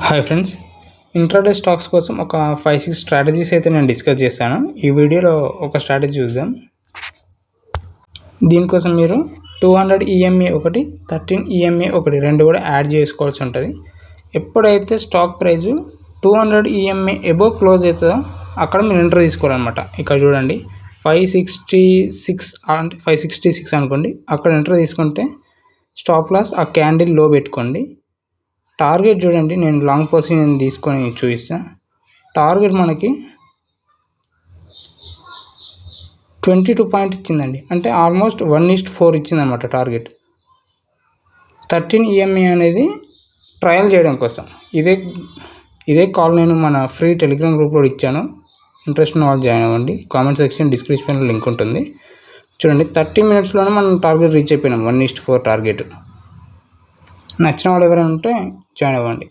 Hi friends, intraday stocks కోసం ఒక 5-6 strategies అయితే నేను డిస్కస్ చేశాను. ఈ వీడియోలో ఒక స్ట్రాటజీ చూద్దాం. దీనికోసం మీరు 200 EMA ఒకటి, 13 EMA ఒకటి రెండు కూడా యాడ్ చేసుకోవాల్సి ఉంటుంది. ఎప్పుడైతే stock price 200 EMA above close అవుతుందో అక్కడ మీరు ఎంటర్ తీసుకోవాలన్నమాట. ఇక్కడ చూడండి 566 అంటే 566 అనుకోండి, అక్కడ ఎంటర్ తీసుకుంటే స్టాప్ లాస్ ఆ క్యాండిల్ లో పెట్టుకోండి. టార్గెట్ చూడండి, నేను లాంగ్ పొజిషన్ తీసుకొని చూపిస్తాను. టార్గెట్ మనకి 22 పాయింట్ ఇచ్చిందండి, అంటే ఆల్మోస్ట్ 1:4 ఇచ్చిందనమాట టార్గెట్. 13 EMA అనేది ట్రయల్ చేయడం కోసం. ఇదే కాల్ నేను మన ఫ్రీ టెలిగ్రామ్ గ్రూప్లో ఇచ్చాను. ఇంట్రెస్ట్ ఉన్న వాళ్ళు జాయిన్ అవ్వండి. కామెంట్ సెక్షన్ డిస్క్రిప్షన్లో లింక్ ఉంటుంది. చూడండి 30 మినిట్స్లోనే మనం టార్గెట్ రీచ్ అయిపోయినాం, 1:4 టార్గెట్. నచ్చిన వాళ్ళు ఎవరైనా ఉంటే జాయిన్ అవ్వండి.